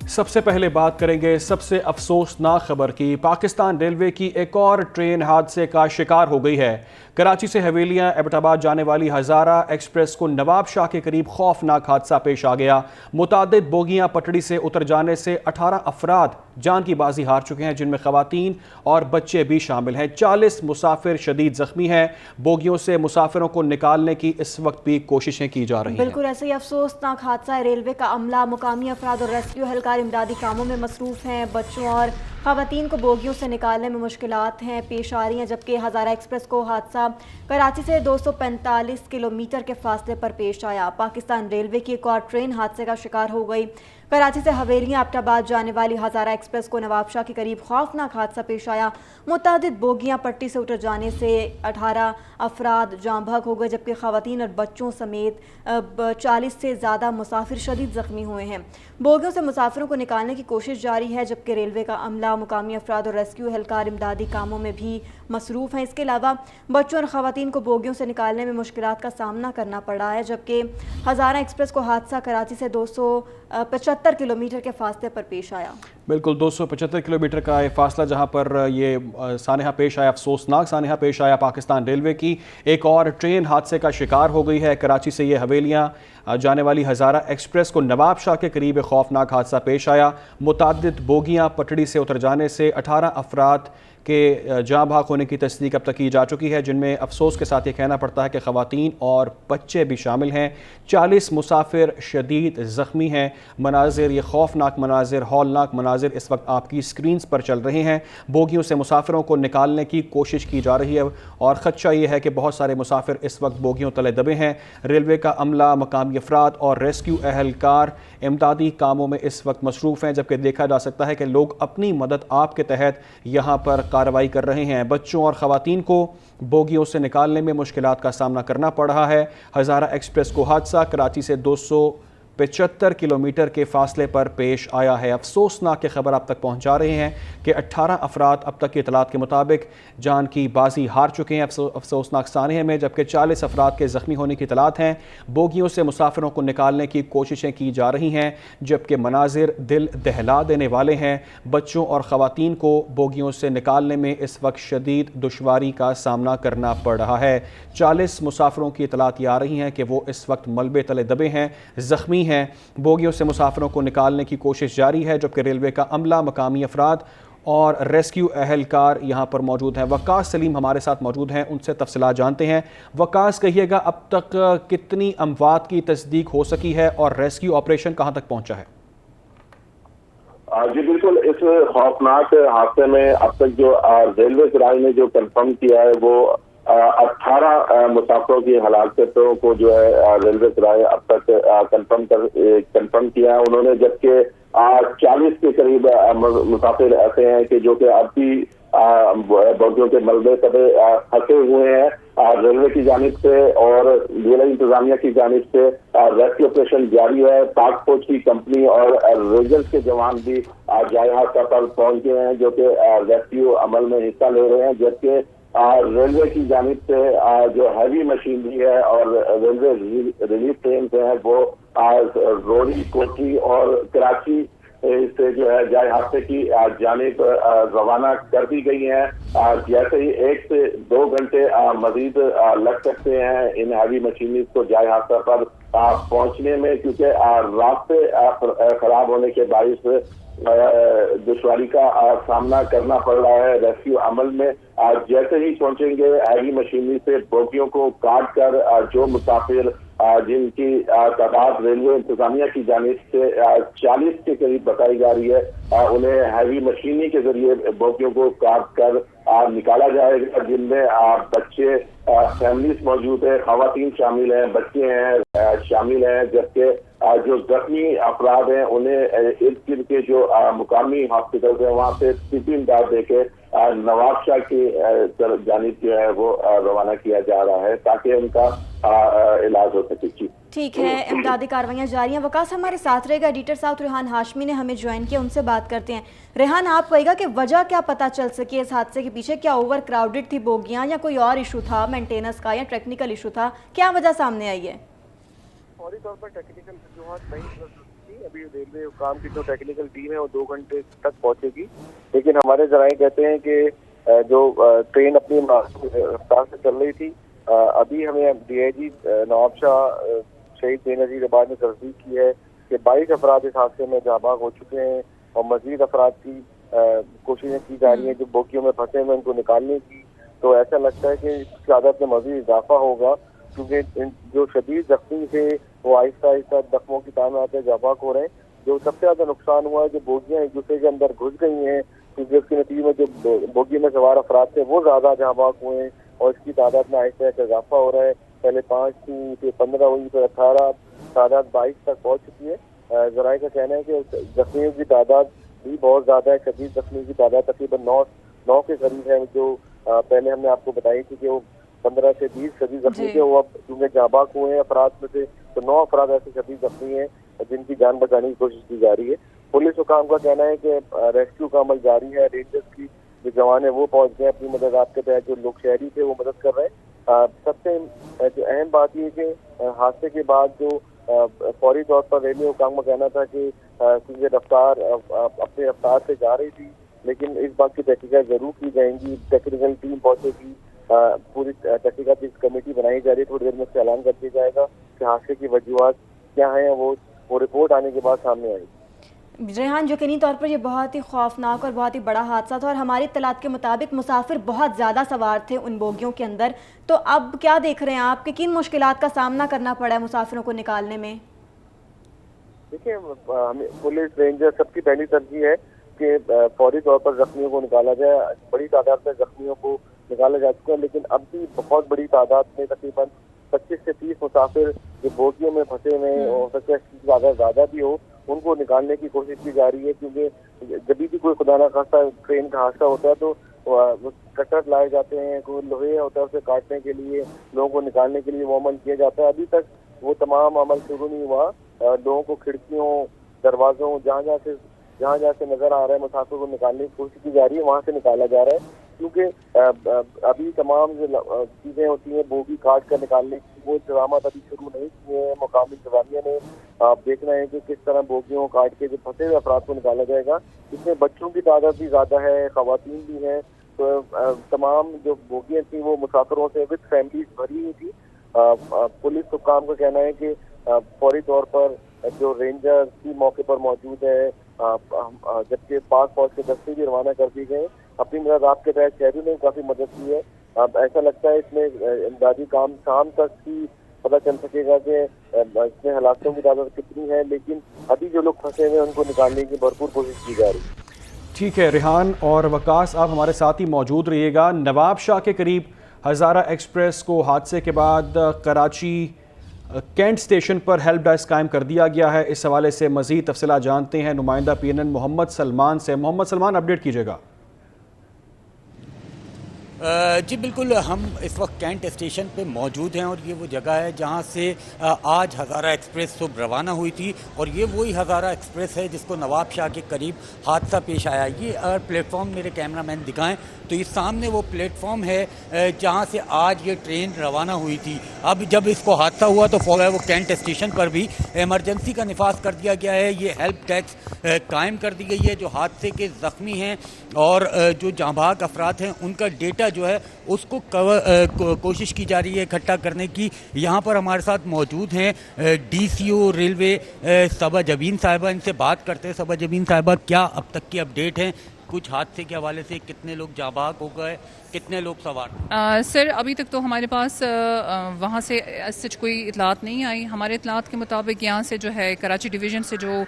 सबसे पहले बात करेंगे सबसे अफसोसनाक खबर की। पाकिस्तान रेलवे की एक और ट्रेन हादसे का शिकार हो गई है। कराची से हवेलियां एबटाबाद जाने वाली हज़ारा एक्सप्रेस को नवाब शाह के करीब खौफनाक हादसा पेश आ गया। मुतादिद बोगियां पटड़ी से उतर जाने से 18 अफराद जान की बाजी हार चुके हैं, जिनमें खवातीन और बच्चे भी शामिल हैं। 40 मुसाफिर शदीद जख्मी हैं। बोगियों से मुसाफिरों को निकालने की इस वक्त भी कोशिशें की जा रही हैं। बिल्कुल ऐसे ही अफसोसनाक हादसा है। रेलवे का अमला, मुकामी अफराद और रेस्क्यू एहलकार इमदादी कामों में मसरूफ हैं। बच्चों और खवातीन को बोगियों से निकालने में मुश्किलात हैं पेश आ रही हैं। जबकि हज़ारा एक्सप्रेस को हादसा कराची से 245 किलोमीटर के फासले पर पेश आया। पाकिस्तान रेलवे की एक और ट्रेन हादसे का शिकार हो गई। कराची से हवेलियां एबटाबाद जाने वाली हज़ारा एक्सप्रेस को नवाबशाह के करीब खौफनाक हादसा पेश आया। मुतादिद बोगियां पट्टी से उतर जाने से 18 अफराद जाँ बहक हो गए, जबकि खवातीन और बच्चों समेत 40 से ज़्यादा मुसाफिर शदीद ज़ख्मी हुए हैं। बोगियों से मुसाफिरों को निकालने की कोशिश जारी है, जबकि रेलवे का अमला, मुकामी अफराद और रेस्क्यू एहलकार इमदादी कामों में भी मसरूफ़ हैं। इसके अलावा बच्चों और खवातीन को बोगियों से निकालने में मुश्किलात का सामना करना पड़ रहा है। जबकि हज़ारा एक्सप्रेस को हादसा कराची से 275 किलोमीटर के फासले पर पेश आया। बिल्कुल 275 किलोमीटर का ये फासला जहां पर ये सानहा पेश आया, अफसोसनाक सानहा पेश आया। पाकिस्तान रेलवे की एक और ट्रेन हादसे का शिकार हो गई है। कराची से ये हवेलियां जाने वाली हज़ारा एक्सप्रेस को नवाब शाह के करीब खौफनाक हादसा पेश आया। मुतादिद बोगियां पटड़ी से उतर जाने से 18 अफराद के जाँ भाग होने की तस्दीक अब तक की जा चुकी है, जिनमें अफसोस के साथ ये कहना पड़ता है कि खवातीन और बच्चे भी शामिल हैं। 40 मुसाफिर शदीद ज़ख्मी हैं। मनाजिर, ये खौफनाक मनाजिर, हौलनाक मनाजिर इस वक्त आपकी स्क्रीन्स पर चल रहे हैं। बोगियों से मुसाफिरों को निकालने की कोशिश की जा रही है और ख़दशा ये है कि बहुत सारे मुसाफिर इस वक्त बोगियों तले दबे हैं। रेलवे का अमला, मकामी अफराद और रेस्क्यू एहलकार इमदादी कामों में इस वक्त मसरूफ़ हैं, जबकि देखा जा सकता है कि लोग अपनी मदद आपके तहत यहाँ पर कार्रवाई कर रहे हैं। बच्चों और खवातीन को बोगियों से निकालने में मुश्किलात का सामना करना पड़ रहा है। हज़ारा एक्सप्रेस को हादसा कराची से 275 किलोमीटर के फासले पर पेश आया है। अफसोसनाक खबर आप तक पहुंचा रहे हैं कि 18 अफराद अब तक की इतलात के मुताबिक जान की बाजी हार चुके हैं अफसोसनाक सानहे में, जबकि 40 अफराद के ज़ख्मी होने की इतलात हैं। बोगियों से मुसाफिरों को निकालने की कोशिशें की जा रही हैं, जबकि मनाजिर दिल दहला देने वाले हैं। बच्चों और ख़वातीन को बोगियों से निकालने में इस वक्त शदीद दुश्वारी का सामना करना पड़ रहा है। 40 मुसाफिरों की इतलात आ रही हैं कि वो इस वक्त मलबे तले दबे हैं, ज़ख्मी हैं। बोगियों से मुसाफिरों को निकालने की कोशिश जारी है, जबकि रेलवे का अमला, मकामी अफराद और रेस्क्यू एहलकार यहाँ पर मौजूद हैं। वकास सलीम हमारे साथ मौजूद हैं, उनसे तफसीलात जानते हैं। वकास, कहिएगा अब तक कितनी अमवात की तस्दीक हो सकी है और रेस्क्यू ऑपरेशन कहाँ तक पहुँचा है? जी बिल्कुल, इस खौफनाक हादसे में अब तक जो रेलवे सराय ने जो कंफर्म किया है वो 18 मुसाफिरों की हलाकतों को जो है रेलवे सराय अब तक कंफर्म किया है उन्होंने, जबकि 40 के करीब मुसाफिर ऐसे हैं कि जो कि अब भी बोगियों के मलबे तले फंसे हुए हैं। रेलवे की जानिब से और जिला इंतजामिया की जानिब से रेस्क्यू ऑपरेशन जारी है। पाक फौज की कंपनी और रेंजर्स के जवान भी जाए हादसा पर पहुंच गए हैं, जो कि रेस्क्यू अमल में हिस्सा ले रहे हैं। जबकि रेलवे की जानिब से जो हैवी मशीनरी है और रेलवे रिलीफ ट्रेन है वो रोड़ी, कोठी और कराची से जो है जाए हादसे की जानिब रवाना कर दी गई है। जैसे ही 1 से 2 घंटे मजीद लग सकते हैं इन हैवी मशीनरी को जाए हादसा पर पहुंचने में, क्योंकि रास्ते खराब होने के बाइस दुश्वारी का सामना करना पड़ रहा है रेस्क्यू अमल में। जैसे ही पहुंचेंगे हैवी मशीनरी से बोगियों को काट कर जो मुसाफिर जिनकी तादाद रेलवे इंतजामिया की जानिब से 40 के करीब बताई जा रही है, उन्हें हैवी मशीनरी के जरिए बोगियों को काट कर निकाला जाएगा, जिनमें बच्चे फैमिलीज मौजूद है, खवातीन शामिल हैं, बच्चे हैं शामिल हैं। जबकि जो जख्मी अफराद हैं उन्हें इर्द गिर्द के जो मुकामी हॉस्पिटल है वहाँ से तिब्बी इमदाद देके नवाब शाह की जानिब जो है वो रवाना किया जा रहा है ताकि उनका इलाज हो सके। ठीक है, इमदादी कार्रवाइयाँ जारी हैं। वकास हमारे साथ रहेगा, एडिटर साउथ रेहान हाशमी ने हमें ज्वाइन किया, उनसे बात करते हैं। रेहान, आप कहेगा कि वजह क्या पता चल सकी इस हादसे के पीछे? क्या ओवर क्राउडेड थी बोगियाँ या कोई और इशू था मेंटेनेंस का या टेक्निकल इशू था? क्या वजह सामने आई है? फौरी तौर पर टेक्निकल वजूहत नहीं थी, अभी रेलवे काम की जो टेक्निकल टीम है वो 2 घंटे तक पहुंचेगी, लेकिन हमारे जराये कहते हैं कि जो ट्रेन अपनी रफ्तार से चल रही थी, अभी हमें डीआईजी नवाब शाह शहीद बेनजीर आबाद ने तस्दीक की है कि 22 अफराद इस हादसे में जाबाग हो चुके हैं और मजीद अफराद की कोशिशें की जा रही हैं जो बोगियों में फंसे हुए उनको निकालने की। तो ऐसा लगता है कि इस तादाद में मजीद इजाफा होगा, क्योंकि जो शदीद जख्मी थे वो आहिस्ता आहिस्ता जख्मों की तादाद में जाबाग हो रहे हैं। जो सबसे ज्यादा नुकसान हुआ है, जो बोगियां एक दूसरे के अंदर घुस गई हैं, क्योंकि उसके नतीजे में जो बोगी में सवार अफराद थे वो ज्यादा जाबाग हुए हैं और इसकी तादाद में आहिस्ता आहिस्ता इजाफा हो रहा है। पहले 5 थी, फिर 15 हुई, फिर 18, तादाद 22 तक पहुंच चुकी है। जराये का कहना है कि जख्मियों की तादाद भी बहुत ज्यादा है। शदीद जख्मी की तादाद तकरीबन 9 के करीब है। जो पहले हमने आपको बताई थी कि वो 15 से 20 शदीद जख्मी थे, वो अब क्योंकि जाबाग हुए हैं अफराद में से, तो 9 अफराद ऐसे शदीद जख्मी हैं जिनकी जान बचाने की कोशिश की जा रही है। पुलिस हुकाम का कहना है कि रेस्क्यू का अमल जारी है। रेंजर्स की जो जवान है वो पहुंच गए अपनी मदद आपके तहत, जो लोग शहरी थे वो मदद कर रहे हैं। सबसे जो अहम बात ये कि हादसे के बाद जो फौरी तौर पर रेलवे हुकाम का कहना था कि क्योंकि रफ्तार अपने रफ्तार से जा रही थी, लेकिन इस बात की तहकीकात जरूर की जाएंगी। टेक्निकल टीम पहुंचेगी, पूरी तहकीकात की कमेटी बनाई जा रही है। थोड़ी देर में उससे ऐलान कर दिया जाएगा कि हादसे की वजूहात क्या है, वो रिपोर्ट आने के बाद सामने आएगी। रेहान, यकीनी तौर पर ये बहुत ही खौफनाक और बहुत ही बड़ा हादसा था और हमारी इत्तलात के मुताबिक मुसाफिर बहुत ज़्यादा सवार थे उन बोगियों के अंदर। तो अब क्या देख रहे हैं आप कि किन मुश्किलात का सामना करना पड़ा है मुसाफिरों को निकालने में? देखिए, पुलिस रेंजर सबकी पहली तरजीह है कि फौरी तौर पर जख्मियों को निकाला जाए। बड़ी तादाद में जख्मियों को निकाला जा चुका है, लेकिन अब भी बहुत बड़ी तादाद में तकरीबन 25 से 30 मुसाफिर जो बोगियों में फंसे हुए हैं, हो सकता है इसकी तादाद ज्यादा भी हो, उनको निकालने की कोशिश की जा रही है। क्योंकि जब भी कोई खुदा ना खास्ता ट्रेन का हादसा होता है तो कटर लाए जाते हैं, कोई लोहे होता है उसे काटने के लिए, लोगों को निकालने के लिए वो अमल किया जाता है। अभी तक वो तमाम अमल शुरू नहीं हुआ। लोगों को खिड़कियों, दरवाजों, जहाँ जहाँ से नजर आ रहा है मुसाफिर को निकालने की कोशिश की जा रही है, वहाँ से निकाला जा रहा है। क्योंकि अभी तमाम जो चीजें होती हैं बोगी काट कर निकालने की, वो इंतजाम अभी शुरू नहीं किए हैं। मुकामी इंतजामिया ने आप देखना है कि किस तरह बोगियों काट के जो फंसे हुए अफराद को निकाला जाएगा। इसमें बच्चों की तादाद भी ज्यादा है, खवातीन भी हैं। तो तमाम जो बोगियां थी वो मुसाफिरों से विद फैमिलीज भरी हुई थी। पुलिस हुकाम का कहना है कि फौरी तौर पर जो रेंजर भी मौके पर मौजूद है, जबकि पाक फौज के दस्ते भी रवाना कर दी गए। अपनी मदद आपके तहत शहरी ने काफी मदद की है। अब ऐसा लगता है इसमें इमदादी काम शाम तक ही पता चल सकेगा कि इसमें हलाकतों की तादाद कितनी है, लेकिन अभी जो लोग फंसे हुए हैं उनको निकालने की भरपूर कोशिश की जा रही है। ठीक है रेहान और वकास, आप हमारे साथ ही मौजूद रहिएगा। नवाब शाह के करीब हज़ारा एक्सप्रेस को हादसे के बाद कराची कैंट स्टेशन पर हेल्प डेस्क कायम कर दिया गया है। इस हवाले से मज़ीद तफसीलात जानते हैं नुमाइंदा PNN मोहम्मद सलमान से। मोहम्मद सलमान, अपडेट कीजिएगा। जी बिल्कुल, हम इस वक्त कैंट स्टेशन पे मौजूद हैं और ये वो जगह है जहाँ से आज हज़ारा एक्सप्रेस सुबह रवाना हुई थी और ये वही हज़ारा एक्सप्रेस है जिसको नवाब शाह के करीब हादसा पेश आया। ये अगर प्लेटफॉर्म मेरे कैमरामैन दिखाएं तो ये सामने वो प्लेटफॉर्म है जहाँ से आज ये ट्रेन रवाना हुई थी। अब जब इसको हादसा हुआ तो वो कैंट स्टेशन पर भी इमरजेंसी का निफाज कर दिया गया है। ये हेल्प डेस्क कायम कर दी गई है। जो हादसे के ज़ख्मी हैं और जो जांबाग अफराद हैं उनका डेटा जो है उसको कोशिश की जा रही है इकट्ठा करने की। यहाँ पर हमारे साथ मौजूद हैं DCO रेलवे सबा जबीन साहिबा। इनसे बात करते हैं। सबा जबीन साहिबा, क्या अब तक की अपडेट है कुछ हादसे के हवाले से? कितने लोग जांबाग हो गए, कितने लोग सवार? सर, अभी तक तो हमारे पास वहाँ से सच कोई इतलात नहीं आई। हमारे इतलात के मुताबिक यहाँ से जो है कराची डिवीज़न से जो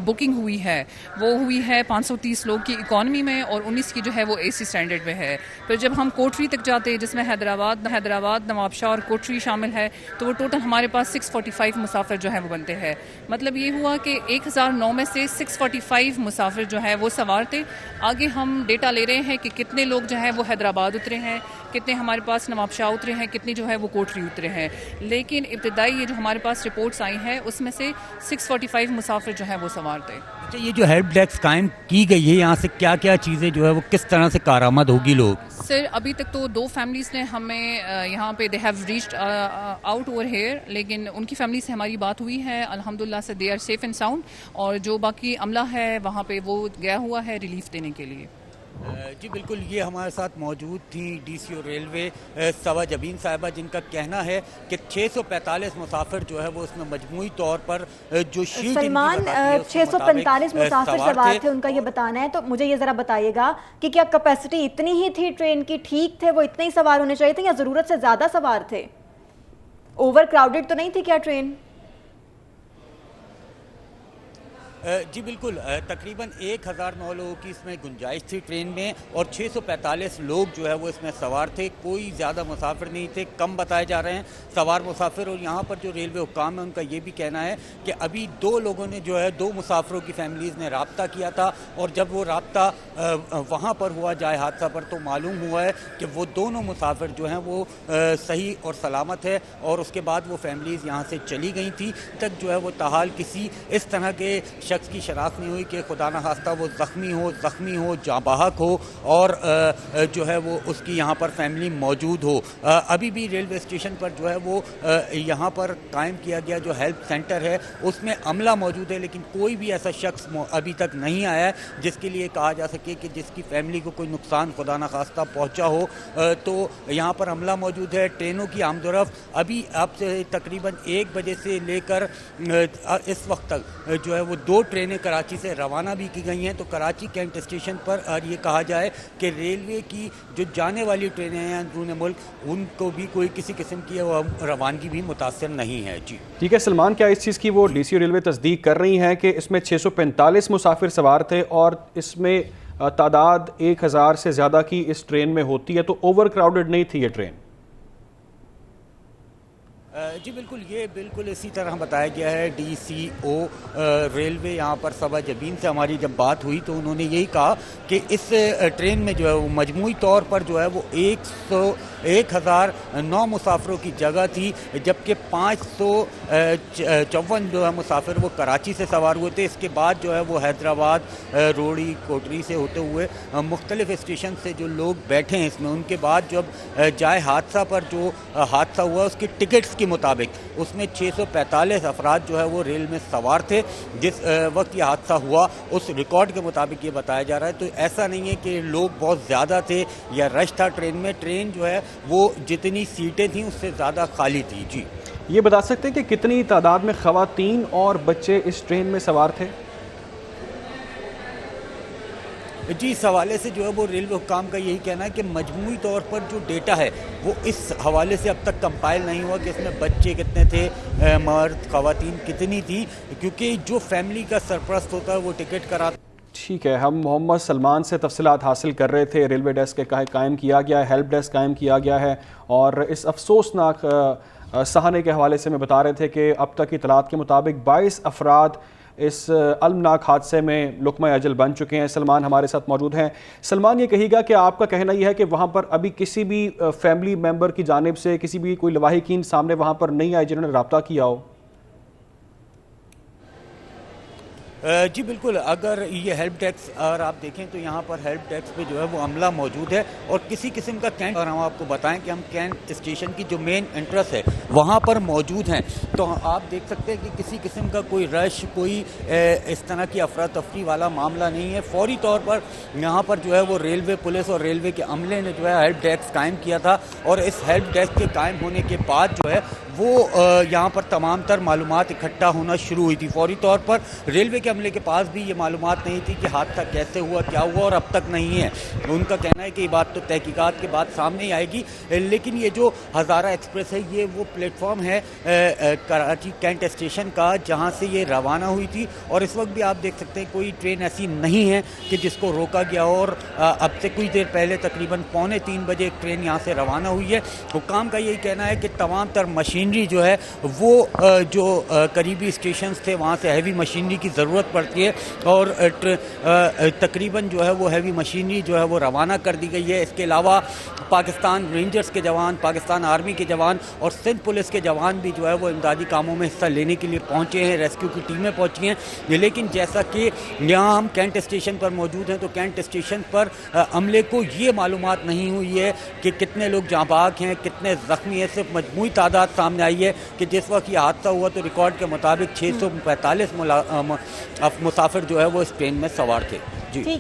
बुकिंग हुई है वो हुई है 530 लोग की इकॉनमी में और 19 की जो है वो AC स्टैंडर्ड में है। फिर जब हम कोटरी तक जाते हैं जिसमें हैदराबाद नवाबशाह और कोटरी शामिल है तो वो टोटल हमारे पास 645 मुसाफिर जो है वो बनते हैं। मतलब ये हुआ कि 1009 में से 645 मुसाफिर जो है वो सवार थे आगे हम डेटा ले रहे हैं कि कितने लोग जो है वो हैदराबाद उतरे हैं, कितने हमारे पास नवाबशाह उतरे हैं, कितनी जो है वो कोटरी उतरे हैं। लेकिन इब्तदाई ये जो हमारे पास रिपोर्ट्स आई हैं उसमें से 645 मुसाफिर जो है वो सवार थे। अच्छा, ये जो हेल्प डेस्क कायम की गई है, यहाँ से क्या क्या चीज़ें जो है वो किस तरह से कारआमद होगी लोग? सर अभी तक तो 2 फैमिलीज़ ने हमें यहाँ पे they have reached out over here, लेकिन उनकी फैमिली से हमारी बात हुई है, अल्हम्दुलिल्लाह से they are safe and sound, और जो बाकी अमला है वहाँ पे वो गया हुआ है रिलीफ देने के लिए। जी बिल्कुल, ये हमारे साथ मौजूद थी DCO रेलवे सवा जबीन साहिबा, जिनका कहना है कि 645 मुसाफिर जो है वो इसमें मजमूई तौर पर जो शीट सलमान 645 मुसाफिर सवार थे, उनका ये बताना है। तो मुझे ये ज़रा बताइएगा कि क्या कैपेसिटी इतनी ही थी ट्रेन की, ठीक थे वो, इतने ही सवार होने चाहिए थे या ज़रूरत से ज़्यादा सवार थे? ओवर क्राउडेड तो नहीं थी क्या ट्रेन? जी बिल्कुल, तकरीबन 1009 लोगों की इसमें गुंजाइश थी ट्रेन में, और 645 लोग जो है वो इसमें सवार थे। कोई ज़्यादा मुसाफिर नहीं थे, कम बताए जा रहे हैं सवार मुसाफिर। और यहाँ पर जो रेलवे हुक्काम है उनका ये भी कहना है कि अभी 2 लोगों ने जो है 2 मुसाफिरों की फैमिलीज़ ने रब्ता किया था, और जब वो रब्ता वहाँ पर हुआ जाए हादसा पर, तो मालूम हुआ है कि वो दोनों मुसाफिर जो हैं वो सही और सलामत है, और उसके बाद वो फैमिलीज़ यहाँ से चली गई थी। तक जो है वो ताहाल किसी इस तरह के शख्स की शनाख्त नहीं हुई कि खुदा न खास्ता वो ज़ख्मी हो जाँ बहक हो, और जो है वो उसकी यहाँ पर फैमिली मौजूद हो। अभी भी रेलवे स्टेशन पर जो है वो यहाँ पर कायम किया गया जो हेल्प सेंटर है उसमें अमला मौजूद है, लेकिन कोई भी ऐसा शख्स अभी तक नहीं आया है जिसके लिए कहा जा सके कि जिसकी फैमिली को कोई नुकसान खुदा न खास्ता पहुँचा हो। तो यहाँ पर अमला मौजूद है। ट्रेनों की आमदोरफ्त अभी अब से तकरीबन 1 बजे से लेकर इस वक्त तक जो है वो 2 ट्रेनें कराची से रवाना भी की गई हैं। तो कराची कैंट स्टेशन पर और ये कहा जाए कि रेलवे की जो जाने वाली ट्रेनें हैं अंदरूनी मुल्क, उनको भी कोई किसी किस्म की रवानगी भी मुतासर नहीं है। जी ठीक है सलमान, क्या इस चीज़ की वो DCO रेलवे तस्दीक कर रही हैं कि इसमें 645 मुसाफिर सवार थे और इसमें तादाद 1000 से ज़्यादा की इस ट्रेन में होती है, तो ओवर क्राउडेड नहीं थी ये ट्रेन? जी बिल्कुल, ये बिल्कुल इसी तरह बताया गया है। DCO रेलवे यहाँ पर सवा जबीन से हमारी जब बात हुई तो उन्होंने यही कहा कि इस ट्रेन में जो है वो मजमूई तौर पर जो है वो 1009 मुसाफिरों की जगह थी, जबकि 554 जो है मुसाफिर वो कराची से सवार हुए थे। इसके बाद जो है वो हैदराबाद, रोड़ी, कोटरी से होते हुए मुख्तलिफ स्टेशन से जो लोग बैठे हैं इसमें, उनके बाद जब जाए हादसा पर जो हादसा हुआ उसकी टिकट्स के मुताबिक उसमें 645 अफराद जो है वो रेल में सवार थे। जिस वक्त ये हादसा हुआ उस रिकॉर्ड के मुताबिक ये बताया जा रहा है। तो ऐसा नहीं है कि लोग बहुत ज़्यादा थे या रश था ट्रेन में। ट्रेन जो है वो जितनी सीटें थी उससे ज़्यादा खाली थी। जी ये बता सकते हैं कि कितनी तादाद में ख़वातीन और बच्चे इस ट्रेन में सवार थे? जी, इस हवाले से जो है वो रेलवे हुक्काम का यही कहना है कि मजमूई तौर पर जो डेटा है वो इस हवाले से अब तक कंपाइल नहीं हुआ कि इसमें बच्चे कितने थे, मर्द ख़वातीन कितनी थी, क्योंकि जो फैमिली का सरपरस्त होता है वो टिकट करा। ठीक है, हम मोहम्मद सलमान से तफसीलात हासिल कर रहे थे। रेलवे डेस्क के कायम किया गया है, हेल्प डेस्क कायम किया गया है, और इस अफसोसनाक सहाने के हवाले से में बता रहे थे कि अब तक की इतलात के मुताबिक 22 अफराद इस अलमनाक हादसे में लुकमा अजल बन चुके हैं। सलमान हमारे साथ मौजूद हैं। सलमान, ये कहिएगा कि आपका कहना यह है कि वहाँ पर अभी किसी भी फैमिली मेम्बर की जानिब से किसी भी कोई लवाहिकीन सामने वहाँ पर नहीं आए जिन्होंने रब्ता किया हो? जी बिल्कुल, अगर ये हेल्प डेस्क अगर आप देखें तो यहाँ पर हेल्प डेस्क पे जो है वो अमला मौजूद है, और किसी किस्म का कैंट, और हम आपको बताएं कि हम कैंट स्टेशन की जो मेन एंट्रेंस है वहाँ पर मौजूद हैं, तो आप देख सकते हैं कि किसी किस्म का कोई रश, कोई इस तरह की अफरा तफरी वाला मामला नहीं है। फौरी तौर पर यहाँ पर जो है वो रेलवे पुलिस और रेलवे के अमले ने जो है हेल्प डेस्क कायम किया था, और इस हेल्प डेस्क के कायम होने के बाद जो है वो यहाँ पर तमाम तर मालूमात इकट्ठा होना शुरू हुई थी। फौरी तौर पर रेलवे के अमले के पास भी ये मालूमात नहीं थी कि हादसा कैसे हुआ, क्या हुआ, और अब तक नहीं है। उनका कहना है कि ये बात तो तहकीकात के बाद सामने ही आएगी। लेकिन ये जो हज़ारा एक्सप्रेस है ये वो प्लेटफॉर्म है कराची कैंट स्टेशन का जहाँ से ये रवाना हुई थी, और इस वक्त भी आप देख सकते हैं कोई ट्रेन ऐसी नहीं है कि जिसको रोका गया हो। और अब से कुछ देर पहले तकरीबन 2:45 बजे एक ट्रेन यहाँ से रवाना हुई है। हुक्काम का यही कहना है कि तमाम तर मशीन मशीनरी जो है वो जो करीबी स्टेशन थे वहाँ से हैवी मशीनरी की ज़रूरत पड़ती है और तकरीबन जो है वो हैवी मशीनरी जो है वो रवाना कर दी गई है। इसके अलावा पाकिस्तान रेंजर्स के जवान, पाकिस्तान आर्मी के जवान और सिंध पुलिस के जवान भी जो है वो इमदादी कामों में हिस्सा लेने के लिए पहुँचे हैं, रेस्क्यू की टीमें पहुँची हैं। लेकिन जैसा कि यहाँ हम कैंट स्टेशन पर मौजूद हैं तो कैंट स्टेशन पर अमले को ये मालूमात नहीं हुई है कि कितने लोग जांबाग हैं, कितने ज़ख्मी हैं। सिर्फ मजमूई तादाद सामने आई है कि जिस वक्त ये हादसा हुआ तो रिकॉर्ड के मुताबिक 645 मुसाफिर जो है वो इस ट्रेन में सवार थे। जी।